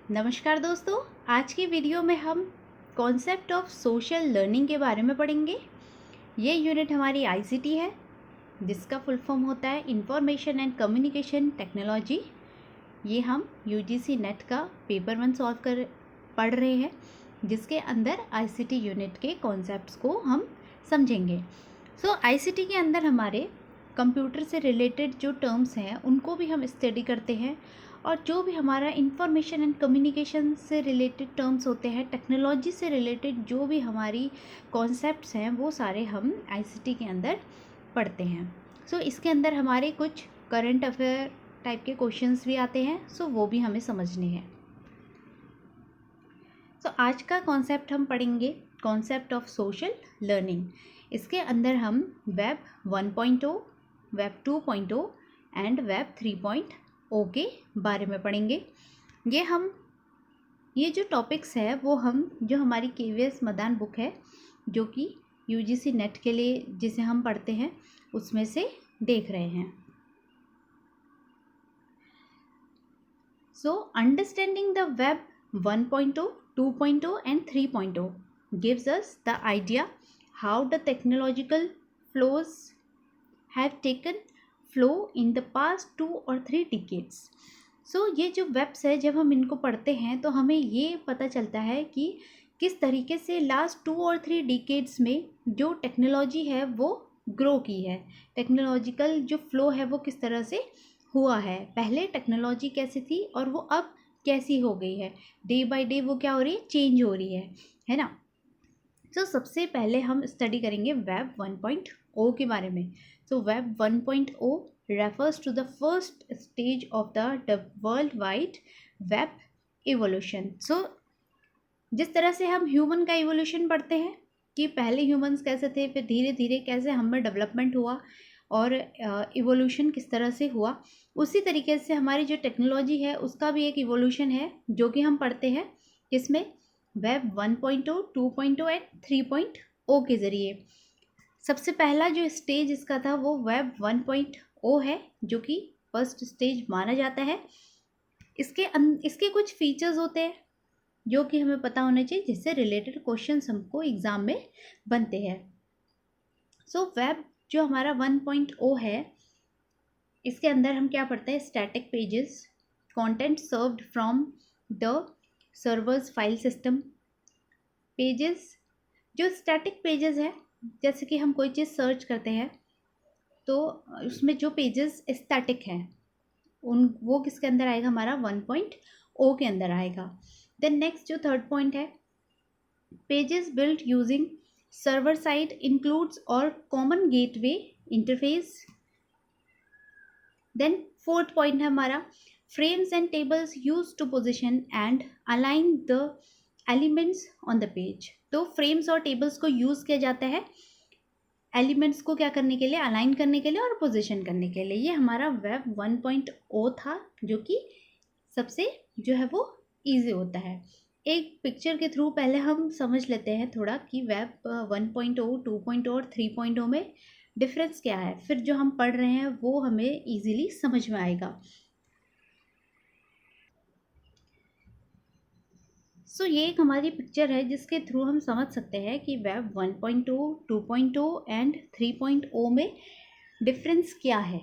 नमस्कार दोस्तों, आज की वीडियो में हम कॉन्सेप्ट ऑफ सोशल लर्निंग के बारे में पढ़ेंगे। ये यूनिट हमारी आईसीटी है, जिसका फुल फॉर्म होता है इंफॉर्मेशन एंड कम्युनिकेशन टेक्नोलॉजी। ये हम यूजीसी नेट का पेपर 1 पढ़ रहे हैं, जिसके अंदर आईसीटी यूनिट के कॉन्सेप्ट्स को हम समझेंगे। आईसीटी के अंदर हमारे कंप्यूटर से रिलेटेड जो टर्म्स हैं उनको भी हम स्टडी करते हैं, और जो भी हमारा इंफॉर्मेशन एंड कम्युनिकेशन से रिलेटेड टर्म्स होते हैं, टेक्नोलॉजी से रिलेटेड जो भी हमारी कॉन्सेप्ट्स हैं, वो सारे हम आईसीटी के अंदर पढ़ते हैं। इसके अंदर हमारे कुछ करंट अफेयर टाइप के क्वेश्चंस भी आते हैं, वो भी हमें समझने हैं। आज का कॉन्सेप्ट हम पढ़ेंगे कॉन्सेप्ट ऑफ सोशल लर्निंग। इसके अंदर हम वेब 1.0, वेब 2.0 एंड वेब 3.0 के बारे में पढ़ेंगे। ये जो टॉपिक्स है वो हम जो हमारी केवीएस मदान बुक है, जो कि यूजीसी नेट के लिए जिसे हम पढ़ते हैं, उसमें से देख रहे हैं। Understanding the web 1.0, 2.0 and 3.0 gives us the idea how the technological flows have taken flow in the past 2 or 3 decades. ये जो वेब्स है, जब हम इनको पढ़ते हैं तो हमें ये पता चलता है कि किस तरीके से लास्ट 2 और 3 डिकेड्स में जो टेक्नोलॉजी है वो ग्रो की है। टेक्नोलॉजिकल जो फ्लो है वो किस तरह से हुआ है। पहले टेक्नोलॉजी कैसी थी और वो अब कैसी हो गई है। डे बाय डे वो क्या हो रही है, चेंज हो रही है ना। सबसे पहले हम स्टडी करेंगे वेब 1.0 के बारे में। Web 1.0 refers to the first stage of the worldwide web evolution. जिस तरह से हम ह्यूमन का इवोल्यूशन पढ़ते हैं कि पहले ह्यूमंस कैसे थे, फिर धीरे धीरे कैसे हमें डेवलपमेंट हुआ और इवोल्यूशन किस तरह से हुआ, उसी तरीके से हमारी जो टेक्नोलॉजी है उसका भी एक इवोल्यूशन है, जो कि हम पढ़ते हैं किसमें, वेब 1.0, 2.0 एंड 3.0 के ज़रिए। सबसे पहला जो स्टेज इसका था वो वेब 1.0 है, जो कि फर्स्ट स्टेज माना जाता है। इसके कुछ फीचर्स होते हैं जो कि हमें पता होने चाहिए, जिससे रिलेटेड क्वेश्चंस हमको एग्ज़ाम में बनते हैं। वेब जो हमारा 1.0 है, इसके अंदर हम क्या पढ़ते हैं, static pages, content served from the servers file system. Pages, जो स्टैटिक पेजेस है, जैसे कि हम कोई चीज़ सर्च करते हैं तो उसमें जो पेजेस स्टैटिक हैं वो किसके अंदर आएगा, हमारा 1.0 के अंदर आएगा। देन नेक्स्ट जो थर्ड पॉइंट है, pages built using server side includes और common gateway interface. Then fourth point है हमारा, frames and tables use to position and align the elements on the page. तो फ्रेम्स और टेबल्स को use किया जाता है एलिमेंट्स को क्या करने के लिए, अलाइन करने के लिए और पोजीशन करने के लिए। ये हमारा वेब 1.0 था, जो कि सबसे जो है वो इजी होता है। एक पिक्चर के थ्रू पहले हम समझ लेते हैं थोड़ा कि वेब 1.0, 2.0 और 3.0 में डिफरेंस क्या है, फिर जो हम पढ़ रहे हैं वो हमें ईजीली समझ में आएगा। ये एक हमारी पिक्चर है जिसके थ्रू हम समझ सकते हैं कि वेब 1.0, 2.0 एंड 3.0 में डिफरेंस क्या है।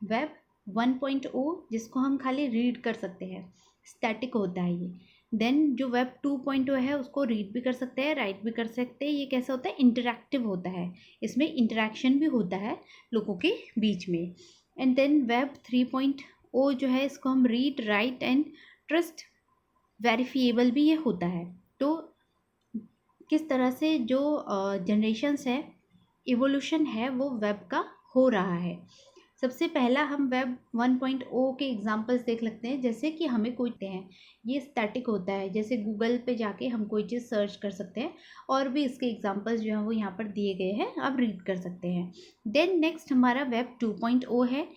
वेब 1.0 जिसको हम खाली रीड कर सकते हैं, स्टैटिक होता है ये। देन जो वेब 2.0 है उसको रीड भी कर सकते हैं, राइट भी कर सकते हैं। ये कैसा होता है, इंटरैक्टिव होता है, इसमें इंटरैक्शन भी होता है लोगों के बीच में। एंड देन वेब 3.0 जो है, इसको हम read, right and trust verifiable भी ये होता है। तो किस तरह से जो जनरेशन्स है, इवोल्यूशन है, वो वेब का हो रहा है। सबसे पहला हम वेब 1.0 के एग्जांपल्स देख लेते हैं। जैसे कि हमें कोई हैं, ये स्टैटिक होता है, जैसे गूगल पे जाके हम कोई चीज़ सर्च कर सकते हैं, और भी इसके एग्जांपल्स जो हैं वो यहाँ पर दिए गए हैं, आप रीड कर सकते हैं। देन नेक्स्ट हमारा वेब 2.0 है।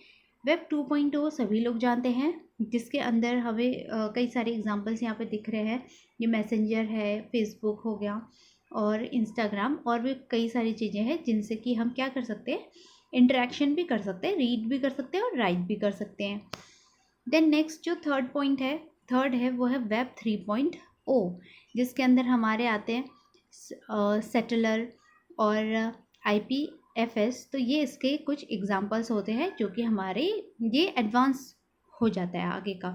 वेब 2.0 सभी लोग जानते हैं, जिसके अंदर हमें कई सारे एग्जांपल्स यहाँ पे दिख रहे हैं। ये मैसेंजर है, फेसबुक हो गया और इंस्टाग्राम, और भी कई सारी चीज़ें हैं जिनसे कि हम क्या कर सकते हैं, इंटरेक्शन भी कर सकते हैं, रीड भी कर सकते हैं और राइट भी कर सकते हैं। देन नेक्स्ट जो थर्ड पॉइंट है, थर्ड है वो है वेब 3.0, जिसके अंदर हमारे आते हैं सेटलर और IPFS। तो ये इसके कुछ एग्जांपल्स होते हैं जो कि हमारे ये एडवांस हो जाता है आगे का।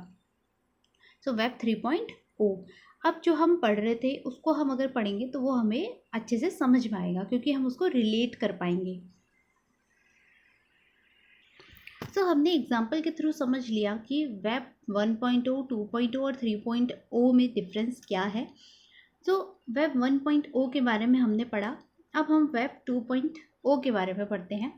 सो वेब 3.0 अब जो हम पढ़ रहे थे उसको हम अगर पढ़ेंगे तो वो हमें अच्छे से समझ में आएगा, क्योंकि हम उसको रिलेट कर पाएंगे। तो हमने एग्जाम्पल के थ्रू समझ लिया कि वेब 1.0, 2.0 और 3.0 में डिफरेंस क्या है। तो वेब 1.0 के बारे में हमने पढ़ा। अब हम वेब 2.0 के बारे में पढ़ते हैं।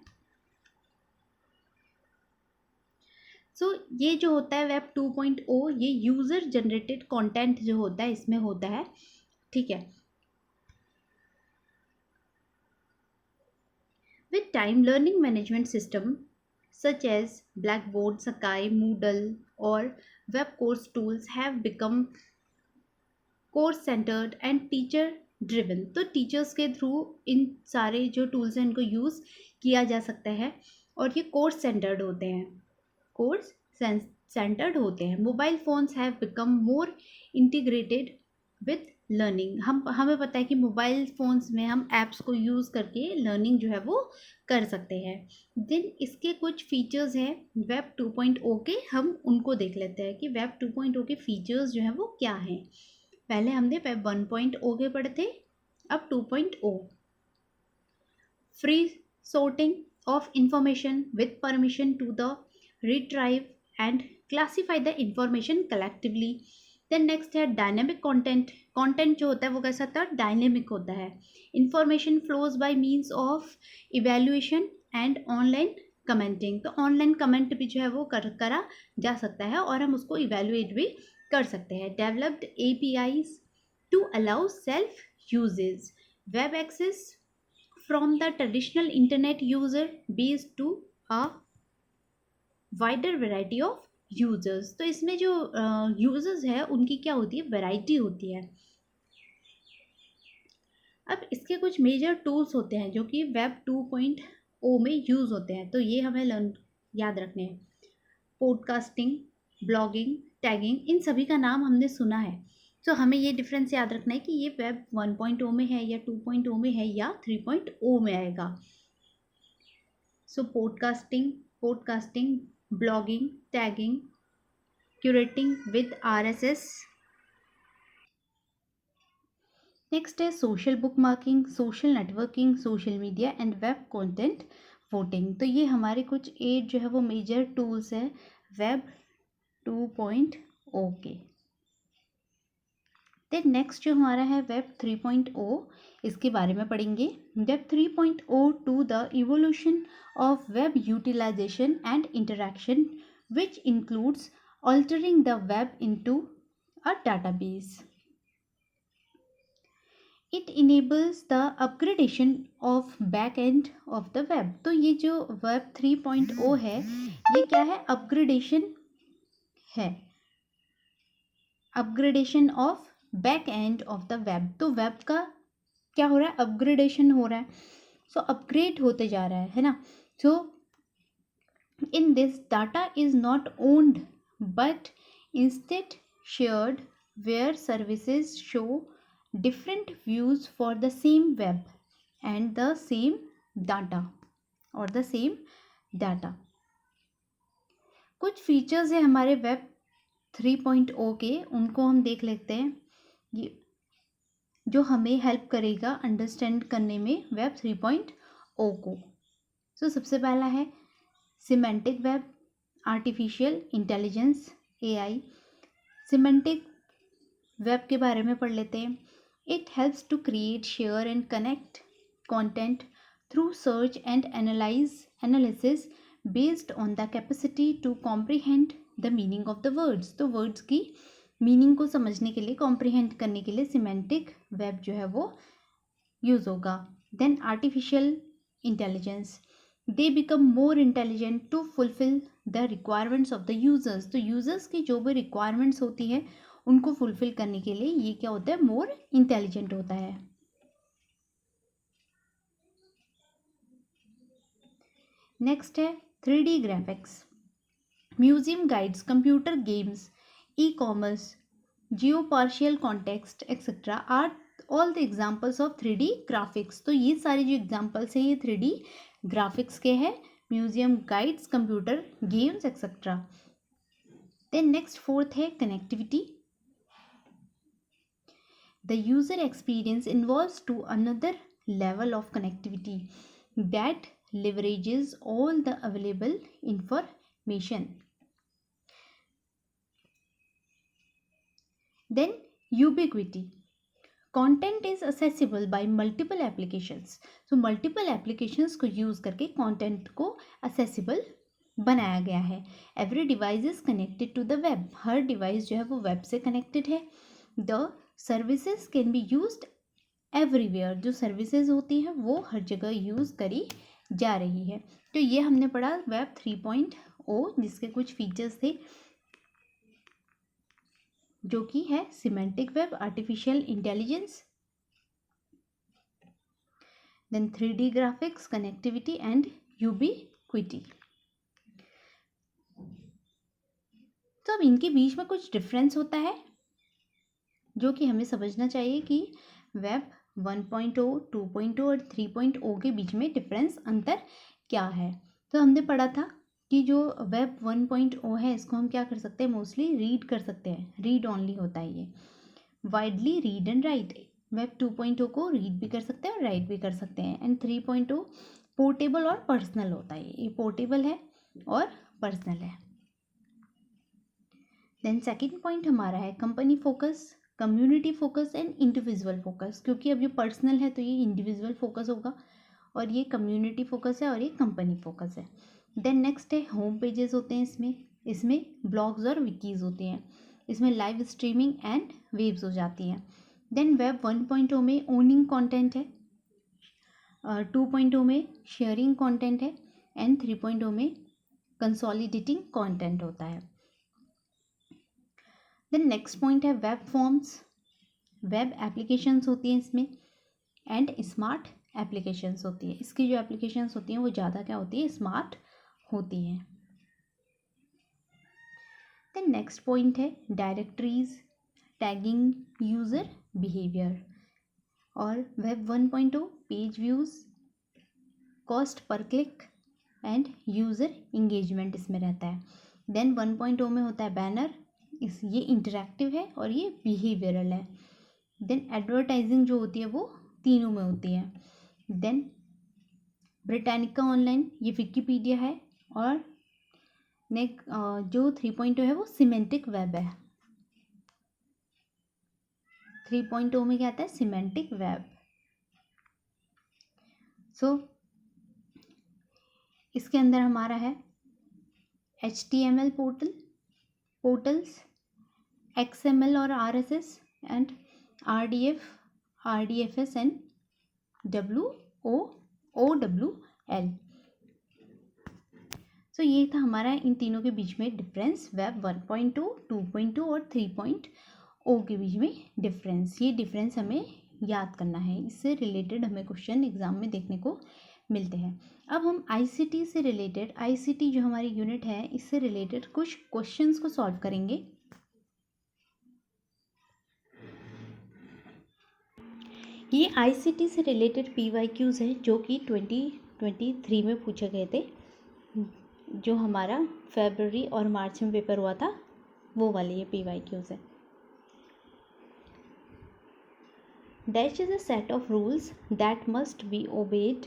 सो ये जो होता है वेब 2.0, ये यूज़र जनरेटेड कंटेंट जो होता है इसमें होता है, ठीक है। With time learning management system such as Blackboard, Sakai, Moodle or web course tools have become course centered and teacher driven। तो टीचर्स के थ्रू इन सारे जो टूल्स हैं इनको यूज़ किया जा सकता है और ये कोर्स सेंटर्ड होते हैं, कोर्स सेंटर्ड होते हैं। Mobile phones have become more integrated with learning. हमें पता है कि मोबाइल फ़ोन्स में हम ऐप्स को यूज़ करके लर्निंग जो है वो कर सकते हैं। देन इसके कुछ फीचर्स हैं वेब 2.0 के, हम उनको देख लेते हैं कि वेब 2.0 के फीचर्स जो हैं वो क्या हैं। पहले हमने वेब 1.0 के पढ़े थे, अब 2.0। Free sorting of information with permission to the retrieve and classify the information collectively। then next है डायनेमिक कंटेंट। कंटेंट जो होता है वो कैसा होता है, डायनेमिक होता है। Information flows bye means of evaluation and online commenting. तो ऑनलाइन कमेंट भी जो है वो करा जा सकता है और हम उसको इवेल्युएट भी कर सकते हैं। Developed APIs to allow self usages. Web access from the traditional internet user base to a wider variety of users। तो इसमें जो users है उनकी क्या होती है, वैरायटी होती है। अब इसके कुछ मेजर टूल्स होते हैं जो कि वेब 2.0 में यूज़ होते हैं, तो ये हमें याद रखने हैं। पॉडकास्टिंग, ब्लॉगिंग, टैगिंग, इन सभी का नाम हमने सुना है। तो हमें ये डिफरेंस याद रखना है कि ये वेब 1.0 में है या 2.0 में है या 3.0 में आएगा। So podcasting, blogging, tagging, curating with RSS। Next है social bookmarking, social networking, social media and web content voting. तो ये हमारे कुछ 8 जो है वो मेजर टूल्स हैं वेब 2.0 के। देन नेक्स्ट जो हमारा है वेब 3.0, इसके बारे में पढ़ेंगे। Web 3.0 to the evolution of web utilization and interaction which includes altering the web into a database। It enables the upgradation of back end of the web। तो ये जो वेब 3.0 है ये क्या है, अपग्रेडेशन है, upgradation of back end of the web. तो web का क्या हो रहा है, अपग्रेडेशन हो रहा है। सो अपग्रेड होते जा रहा है ना। So in this data is not owned but instead shared where services show different views for the same web and the same data or the same data। कुछ फीचर्स है हमारे वेब 3.0 के, उनको हम देख लेते हैं, ये जो हमें हेल्प करेगा अंडरस्टैंड करने में वेब 3.0 को। सो सबसे पहला है semantic web, artificial intelligence AI। Semantic web के बारे में पढ़ लेते हैं। It helps to create, share and connect content through search and analysis based on the capacity to comprehend the meaning of the words। तो words की meaning को समझने के लिए, comprehend करने के लिए semantic web जो है वो use होगा। Then artificial intelligence, they become more intelligent to fulfill the requirements of the users। तो users की जो भी requirements होती है उनको फुलफिल करने के लिए ये क्या होता है, मोर इंटेलिजेंट होता है। नेक्स्ट है 3D graphics, museum guides, computer games, e-commerce, geopartial context, etc. are all the examples of 3D graphics. तो ये सारे जो examples हैं ये 3D graphics के हैं, museum, guides, computer games etcetera. Then next fourth है connectivity. The user experience involves to another level of connectivity that leverages all the available information. Then ubiquity. Content is accessible by multiple applications. So multiple applications को use करके content को accessible बनाया गया है. Every device is connected to the web. Her device जो है वो web से connected है. The services can be used everywhere. जो सर्विसेज होती हैं वो हर जगह यूज़ करी जा रही है. तो ये हमने पढ़ा वेब 3.0 जिसके कुछ फीचर्स थे जो कि है semantic web, artificial intelligence, then 3D graphics, connectivity and ubiquity. तो अब इनके बीच में कुछ डिफरेंस होता है जो कि हमें समझना चाहिए कि वेब 1.0, 2.0 और 3.0 के बीच में डिफरेंस, अंतर क्या है. तो हमने पढ़ा था कि जो वेब 1.0 है इसको हम क्या कर सकते हैं, मोस्टली रीड कर सकते हैं, रीड ओनली होता है ये, widely read and right. Web 2.0 को रीड भी कर सकते हैं और राइट भी कर सकते हैं. एंड 3.0 पोर्टेबल और पर्सनल होता है. ये पोर्टेबल है और पर्सनल है. देन सेकेंड पॉइंट हमारा है company focus, community focus and individual focus. क्योंकि अब ये पर्सनल है तो ये इंडिविजुअल फोकस होगा और ये कम्युनिटी फोकस है और ये कंपनी फोकस है. देन नेक्स्ट है होम पेजेस होते हैं इसमें ब्लॉग्स और विकीज़ होते हैं. इसमें लाइव स्ट्रीमिंग एंड वेब्स हो जाती हैं. देन वेब 1.0 में ओनिंग कंटेंट है, 2.0 में शेयरिंग कंटेंट है एंड 3.0 में कंसोलिडेटिंग कंटेंट होता है. देन नेक्स्ट पॉइंट है वेब फॉर्म्स. वेब एप्लीकेशंस होती हैं इसमें एंड स्मार्ट एप्लीकेशंस होती है. इसकी जो एप्लीकेशंस होती हैं वो ज़्यादा क्या होती है, स्मार्ट होती हैं. देन नेक्स्ट पॉइंट है डायरेक्टरीज, टैगिंग, यूज़र बिहेवियर. और web 1.0 page views, cost per click end user engagement इसमें रहता है. देन 1.0 में होता है बैनर, ये इंटरैक्टिव है और ये बिहेवियरल है. देन एडवर्टाइजिंग जो होती है वो तीनों में होती है. देन ब्रिटानिका ऑनलाइन, ये विकीपीडिया है. और जो 3.0 है वो सिमेंटिक वेब है. 3.0 में क्या आता है, सिमेंटिक वेब. सो इसके अंदर हमारा है HTML पोर्टल्स, XML और RSS and RDFS and OWL. सो ये था हमारा इन तीनों के बीच में डिफरेंस, वेब 1.2, 2.2 और 3.0 के बीच में डिफरेंस. ये डिफरेंस हमें याद करना है, इससे रिलेटेड हमें क्वेश्चन एग्जाम में देखने को मिलते हैं. अब हम ICT से रिलेटेड, ICT जो हमारी यूनिट है इससे रिलेटेड कुछ क्वेश्चंस को सॉल्व करेंगे. ये ICT से रिलेटेड PYQs हैं जो कि 2023 में पूछे गए थे. जो हमारा फरवरी और मार्च में पेपर हुआ था वो वाले ये PYQs है. Dash is a set of rules that must be obeyed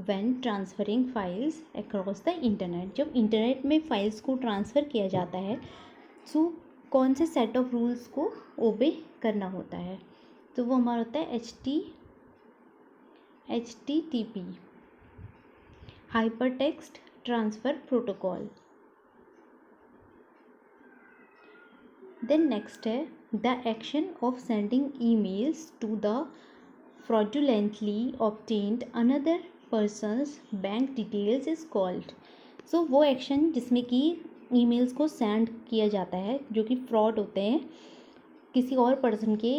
when transferring files across the internet. जब इंटरनेट में फाइल्स को ट्रांसफ़र किया जाता है तो कौन से सेट ऑफ रूल्स को ओबे करना होता है, तो वो हमारा होता है HTTP, hypertext transfer protocol. Then next है the action of sending emails to the fraudulently obtained another person's bank details is called. So वो एक्शन जिसमें कि ईमेल्स को सेंड किया जाता है जो कि फ्रॉड होते हैं, किसी और पर्सन के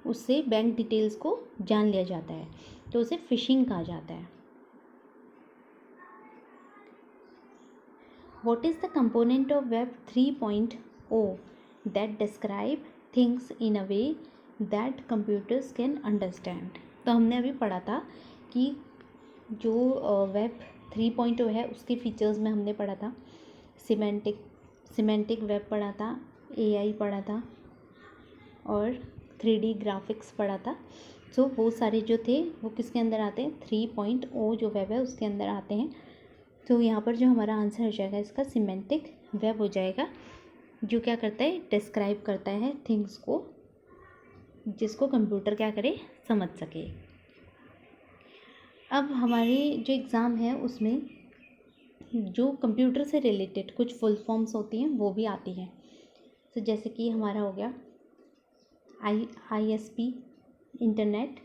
उससे बैंक डिटेल्स को जान लिया जाता है, तो उसे फिशिंग कहा जाता है. What is the component of Web 3.0? O that describe things in a way that computers can understand। तो हमने अभी पढ़ा था कि जो वेब 3.0 है उसके फीचर्स में हमने पढ़ा था सिमेंटिक वेब पढ़ा था, AI पढ़ा था और 3D ग्राफिक्स पढ़ा था। सो वो सारे जो थे वो किसके अंदर आते हैं, 3.0 जो वेब है उसके अंदर आते हैं। तो यहाँ पर जो हमारा आंसर हो जाएगा इसका सिमेंटिक वेब हो जाएगा, जो क्या करता है, डिस्क्राइब करता है थिंग्स को जिसको कंप्यूटर क्या करे, समझ सके। अब हमारी जो एग्ज़ाम है उसमें जो कंप्यूटर से रिलेटेड कुछ फुल फॉर्म्स होती हैं वो भी आती हैं। तो जैसे कि हमारा हो गया ISP internet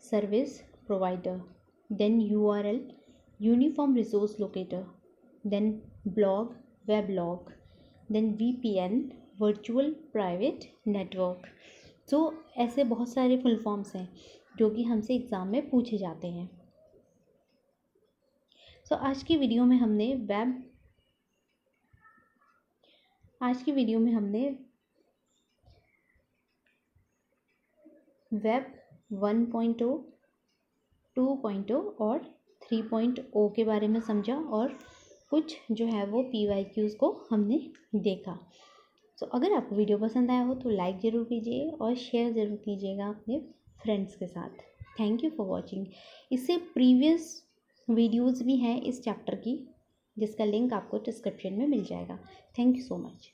service provider, then URL uniform resource locator, then blog weblog, then VPN virtual private network. तो ऐसे बहुत सारे फुल फॉर्म्स हैं जो कि हमसे एग्ज़ाम में पूछे जाते हैं। सो आज की वीडियो में हमने वेब 1.0, 2.0 और 3.0 के बारे में समझा और कुछ जो है वो PYQs को हमने देखा। तो अगर आपको वीडियो पसंद आया हो तो लाइक ज़रूर कीजिए और शेयर ज़रूर कीजिएगा अपने फ्रेंड्स के साथ। Thank you for watching. इससे प्रीवियस वीडियोज़ भी हैं इस चैप्टर की, जिसका लिंक आपको डिस्क्रिप्शन में मिल जाएगा। Thank you so much.